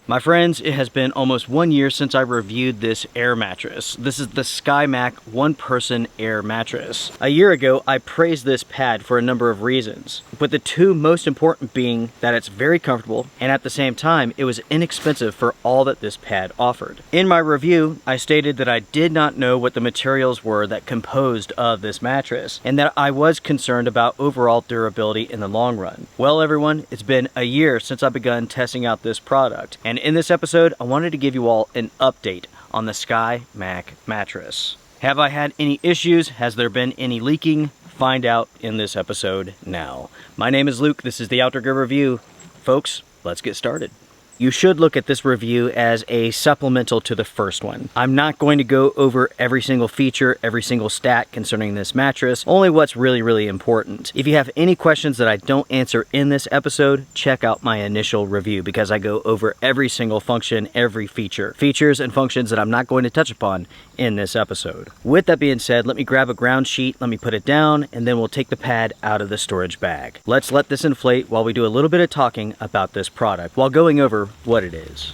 My friends, it has been almost 1 year since I reviewed this air mattress. This is the Skyemac one-person air mattress. A year ago, I praised this pad for a number of reasons, but the two most important being that it's very comfortable and at the same time, it was inexpensive for all that this pad offered. In my review, I stated that I did not know what the materials were that composed of this mattress and that I was concerned about overall durability in the long run. Well, everyone, it's been a year since I begun testing out this product, and in this episode, I wanted to give you all an update on the Skyemac mattress. Have I had any issues? Has there been any leaking? Find out in this episode now. My name is Luke, this is the TOGR Review. Folks, let's get started. You should look at this review as a supplemental to the first one. I'm not going to go over every single feature, every single stat concerning this mattress, only what's really important. If you have any questions that I don't answer in this episode, check out my initial review because I go over every single function, every features and functions that I'm not going to touch upon in this episode. With that being said, let me grab a ground sheet, let me put it down, and then we'll take the pad out of the storage bag. Let's let this inflate while we do a little bit of talking about this product while going over what it is.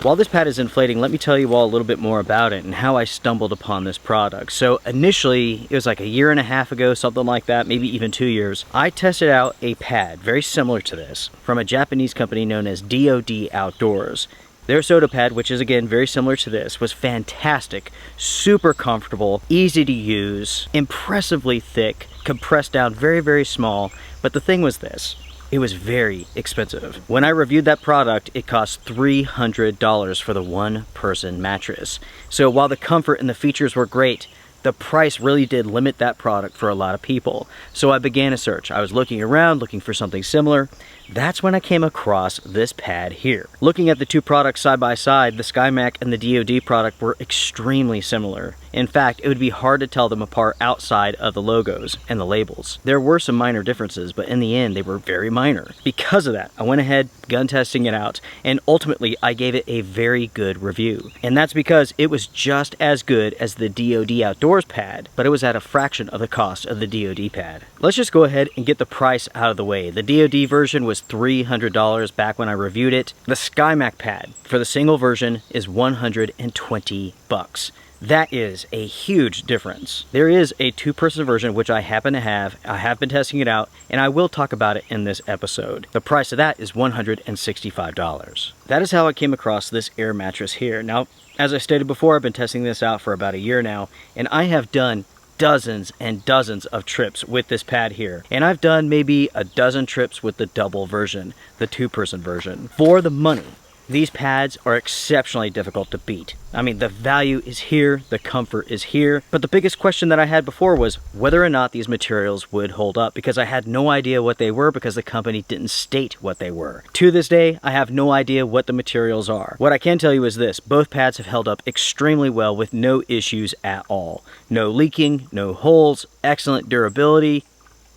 While this pad is inflating, let me tell you all a little bit more about it and how I stumbled upon this product. So initially, it was like a year and a half ago, something like that, maybe even 2 years, I tested out a pad very similar to this from a Japanese company known as TOGR Outdoors. Their soda pad, which is again very similar to this, was fantastic, super comfortable, easy to use, impressively thick, compressed down very small, but the thing was this. It was very expensive. When I reviewed that product, it cost $300 for the one-person mattress. So while the comfort and the features were great, the price really did limit that product for a lot of people. So I began a search. I was looking around, looking for something similar. That's when I came across this pad here. Looking at the two products side by side, the Skyemac and the TOGR product were extremely similar. In fact, it would be hard to tell them apart outside of the logos and the labels. There were some minor differences, but in the end, they were very minor. Because of that, I went ahead, gun testing it out, and ultimately, I gave it a very good review. And that's because it was just as good as the TOGR Outdoors pad, but it was at a fraction of the cost of the TOGR pad. Let's just go ahead and get the price out of the way. The TOGR version was $300 back when I reviewed it. The Skyemac pad for the single version is $120. That is a huge difference. There is a two-person version, which I happen to have. I have been testing it out, and I will talk about it in this episode. The price of that is $165. That is how I came across this air mattress here. Now, as I stated before, I've been testing this out for about a year now, and I have done dozens and dozens of trips with this pad here. And I've done maybe a dozen trips with the double version, the two-person version. For the money, these pads are exceptionally difficult to beat. I mean, the value is here, the comfort is here, but the biggest question that I had before was whether or not these materials would hold up because I had no idea what they were because the company didn't state what they were. To this day, I have no idea what the materials are. What I can tell you is this, both pads have held up extremely well with no issues at all. No leaking, no holes, excellent durability,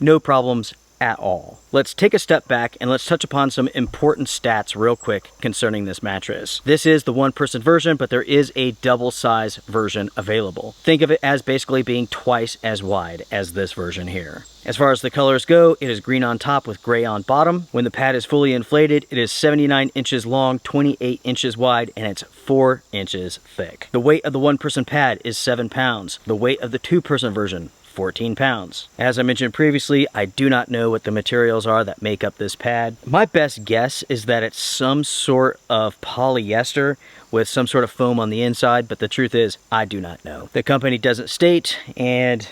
no problems at all. Let's take a step back and let's touch upon some important stats real quick concerning this mattress. This is the one-person version, but there is a double-size version available. Think of it as basically being twice as wide as this version here. As far as the colors go, it is green on top with gray on bottom. When the pad is fully inflated, it is 79 inches long, 28 inches wide, and it's 4 inches thick. The weight of the one-person pad is 7 pounds. The weight of the two-person version, 14 pounds. As I mentioned previously, I do not know what the materials are that make up this pad. My best guess is that it's some sort of polyester with some sort of foam on the inside, but the truth is, I do not know. The company doesn't state, and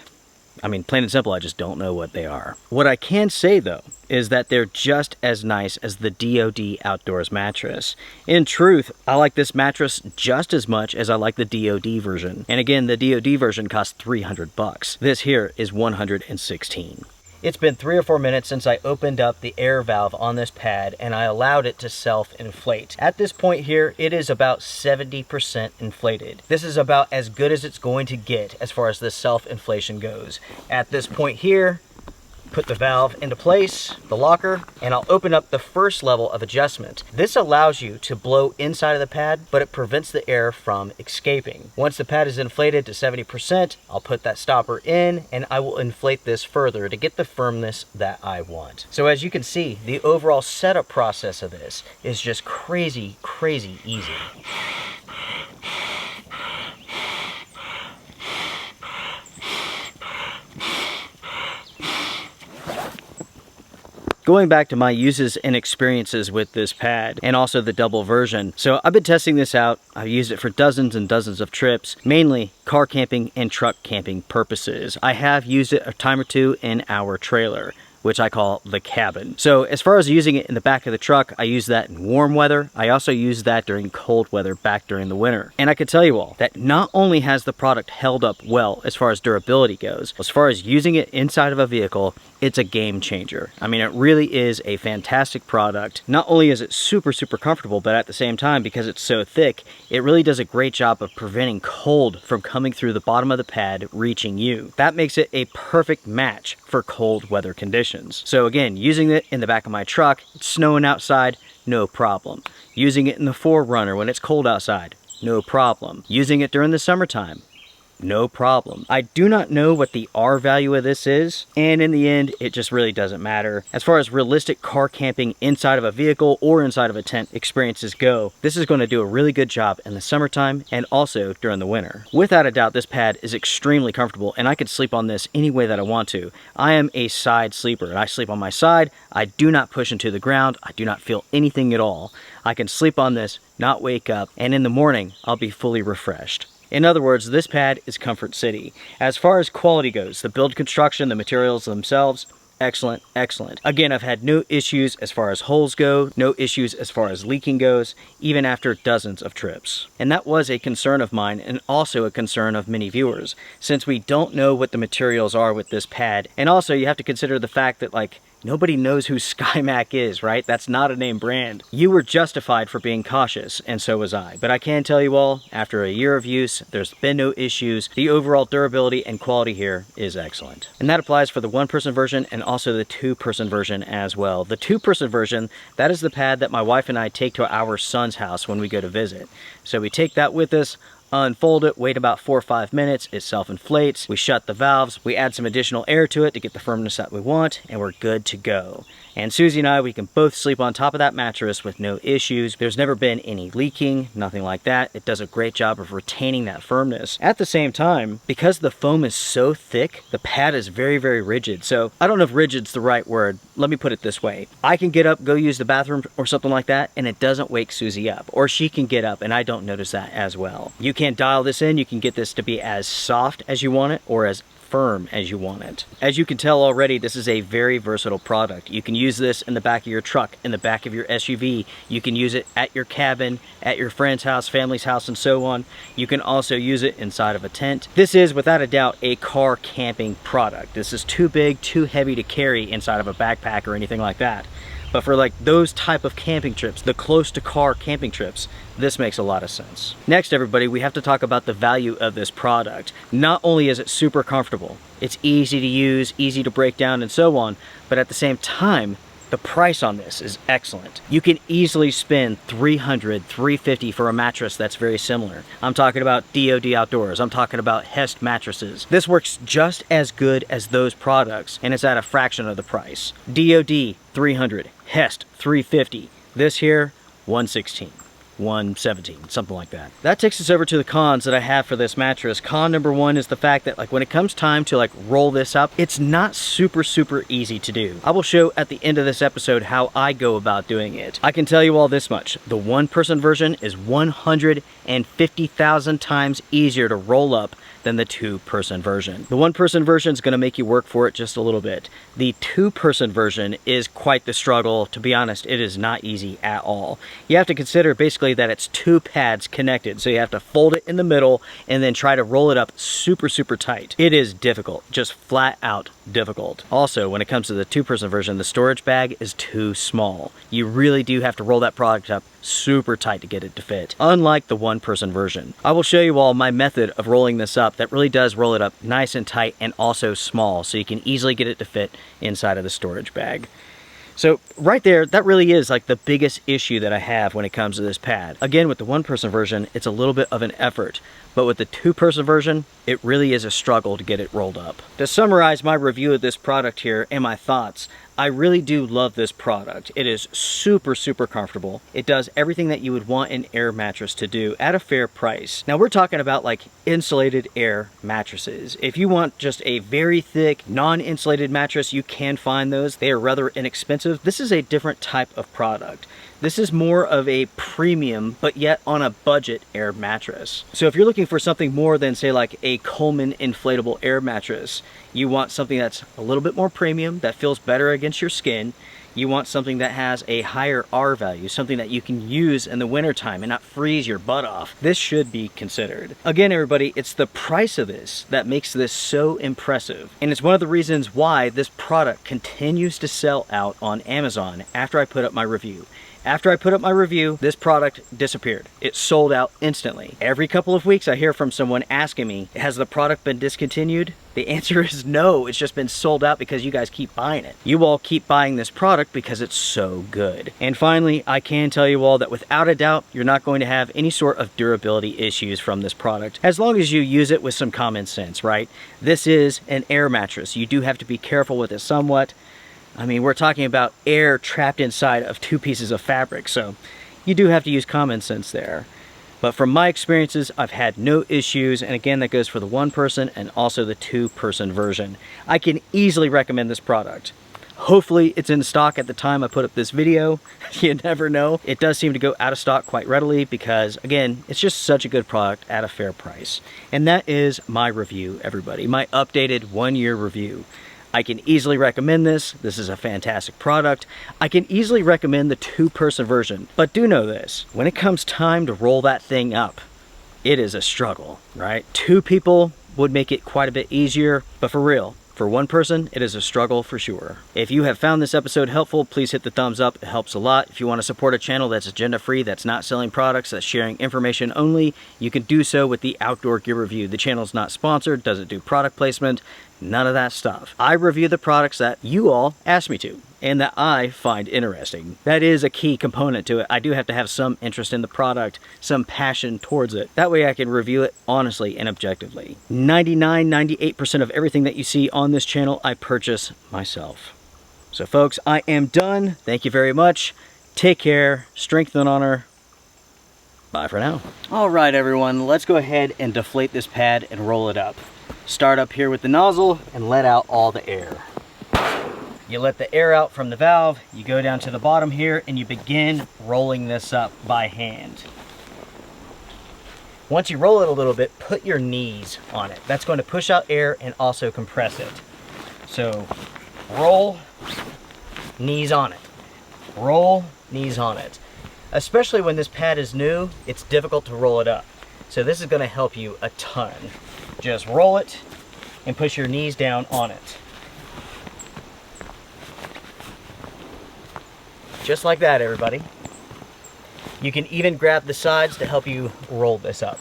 I mean, plain and simple, I just don't know what they are. What I can say though, is that they're just as nice as the TOGR Outdoors mattress. In truth, I like this mattress just as much as I like the TOGR version. And again, the TOGR version costs $300. This here is $116. It's been 3 or 4 minutes since I opened up the air valve on this pad and I allowed it to self-inflate. At this point here, it is about 70% inflated. This is about as good as it's going to get as far as the self-inflation goes. At this point here, put the valve into place, the locker, and I'll open up the first level of adjustment. This allows you to blow inside of the pad, but it prevents the air from escaping. Once the pad is inflated to 70%, I'll put that stopper in and I will inflate this further to get the firmness that I want. So as you can see, the overall setup process of this is just crazy, crazy easy. Going back to my uses and experiences with this pad and also the double version. So I've been testing this out. I've used it for dozens and dozens of trips, mainly car camping and truck camping purposes. I have used it a time or two in our trailer, which I call the cabin. So as far as using it in the back of the truck, I use that in warm weather. I also use that during cold weather back during the winter. And I can tell you all that not only has the product held up well as far as durability goes, as far as using it inside of a vehicle, it's a game changer. I mean, it really is a fantastic product. Not only is it super, super comfortable, but at the same time, because it's so thick, it really does a great job of preventing cold from coming through the bottom of the pad, reaching you. That makes it a perfect match for cold weather conditions. So again, using it in the back of my truck, it's snowing outside, no problem. Using it in the 4Runner when it's cold outside, no problem. Using it during the summertime, no problem. I do not know what the R value of this is, and in the end, it just really doesn't matter. As far as realistic car camping inside of a vehicle or inside of a tent experiences go, this is going to do a really good job in the summertime and also during the winter. Without a doubt, this pad is extremely comfortable, and I could sleep on this any way that I want to. I am a side sleeper, and I sleep on my side. I do not push into the ground. I do not feel anything at all. I can sleep on this, not wake up, and in the morning, I'll be fully refreshed. In other words, this pad is Comfort City. As far as quality goes, the build construction, the materials themselves, excellent, excellent. Again, I've had no issues as far as holes go, no issues as far as leaking goes, even after dozens of trips. And that was a concern of mine and also a concern of many viewers, since we don't know what the materials are with this pad. And also you have to consider the fact that nobody knows who Skyemac is, right? That's not a name brand. You were justified for being cautious, and so was I. But I can tell you all, after a year of use, there's been no issues. The overall durability and quality here is excellent. And that applies for the 1-person version and also the 2-person version as well. The 2-person version, that is the pad that my wife and I take to our son's house when we go to visit. So we take that with us, unfold it, wait about 4 or 5 minutes, it self-inflates, we shut the valves, we add some additional air to it to get the firmness that we want, and we're good to go. And Susie and I, we can both sleep on top of that mattress with no issues. There's never been any leaking, nothing like that. It does a great job of retaining that firmness. At the same time, because the foam is so thick, the pad is very, very rigid. So I don't know if rigid's the right word. Let me put it this way. I can get up, go use the bathroom or something like that, and it doesn't wake Susie up. Or she can get up, and I don't notice that as well. You can dial this in. You can get this to be as soft as you want it or as firm as you want it. As you can tell already, this is a very versatile product. You can use this in the back of your truck, in the back of your SUV. You can use it at your cabin, at your friend's house, family's house, and so on. You can also use it inside of a tent. This is, without a doubt, a car camping product. This is too big, too heavy to carry inside of a backpack or anything like that. But for those type of camping trips, the close to car camping trips, this makes a lot of sense. Next, everybody, we have to talk about the value of this product. Not only is it super comfortable, it's easy to use, easy to break down, and so on, but at the same time, the price on this is excellent. You can easily spend $300, $350 for a mattress that's very similar. I'm talking about DOD Outdoors. I'm talking about Hest mattresses. This works just as good as those products, and it's at a fraction of the price. DOD, $300. Hest, $350. This here, $116. 117, something like that. That takes us over to the cons that I have for this mattress. Con number one is the fact that when it comes time to roll this up, it's not super easy to do. I will show at the end of this episode how I go about doing it. I can tell you all this much. The 1-person version is 150,000 times easier to roll up than the 2-person version. The 1-person version is going to make you work for it just a little bit. The 2-person version is quite the struggle. To be honest, it is not easy at all. You have to consider basically that it's 2 pads connected, so you have to fold it in the middle and then try to roll it up super tight. It is difficult, just flat out difficult. Also, when it comes to the 2-person version, the storage bag is too small. You really do have to roll that product up super tight to get it to fit, unlike the 1-person version. I will show you all my method of rolling this up up. That really does roll it up nice and tight and also small, so you can easily get it to fit inside of the storage bag. So right there, that really is like the biggest issue that I have when it comes to this pad. Again, with the one-person version, it's a little bit of an effort, but with the two-person version, it really is a struggle to get it rolled up. To summarize my review of this product here and my thoughts, I really do love this product. It is super, super comfortable. It does everything that you would want an air mattress to do at a fair price. Now we're talking about like insulated air mattresses. If you want just a very thick, non-insulated mattress, you can find those. They are rather inexpensive. This is a different type of product. This is more of a premium, but yet on a budget air mattress. So if you're looking for something more than say like a Coleman inflatable air mattress, you want something that's a little bit more premium, that feels better against your skin. You want something that has a higher R value, something that you can use in the wintertime and not freeze your butt off. This should be considered. Again, everybody, it's the price of this that makes this so impressive. And it's one of the reasons why this product continues to sell out on Amazon after I put up my review. After I put up my review, this product disappeared. It sold out instantly. Every couple of weeks I hear from someone asking me, has the product been discontinued? The answer is no, it's just been sold out because you guys keep buying it. You all keep buying this product because it's so good. And finally, I can tell you all that without a doubt, you're not going to have any sort of durability issues from this product, as long as you use it with some common sense, right? This is an air mattress. You do have to be careful with it somewhat. I mean, we're talking about air trapped inside of two pieces of fabric, so you do have to use common sense there. But from my experiences, I've had no issues, and again, that goes for the one-person and also the two-person version. I can easily recommend this product. Hopefully it's in stock at the time I put up this video. You never know. It does seem to go out of stock quite readily because, again, it's just such a good product at a fair price. And that is my review, everybody. My updated one-year review. I can easily recommend this. This is a fantastic product. I can easily recommend the two-person version. But do know this, when it comes time to roll that thing up, it is a struggle, right? Two people would make it quite a bit easier, but for real, for one person, it is a struggle for sure. If you have found this episode helpful, please hit the thumbs up. It helps a lot. If you want to support a channel that's agenda-free, that's not selling products, that's sharing information only, you can do so with the Outdoor Gear Review. The channel's not sponsored, doesn't do product placement, none of that stuff. I review the products that you all ask me to and that I find interesting. That is a key component to it. I do have to have some interest in the product, some passion towards it. That way I can review it honestly and objectively. 98% of everything that you see on this channel, I purchase myself. So folks, I am done. Thank you very much. Take care, strength and honor. Bye for now. All right, everyone, let's go ahead and deflate this pad and roll it up. Start up here with the nozzle and let out all the air. You let the air out from the valve, you go down to the bottom here and you begin rolling this up by hand. Once you roll it a little bit, put your knees on it. That's going to push out air and also compress it. So roll, knees on it. Roll, knees on it. Especially when this pad is new, it's difficult to roll it up. So this is going to help you a ton. Just roll it and push your knees down on it. Just like that, everybody. You can even grab the sides to help you roll this up.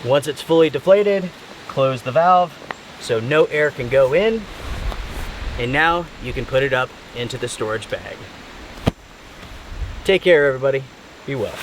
Once it's fully deflated, close the valve so no air can go in. And now you can put it up into the storage bag. Take care, everybody. Be well.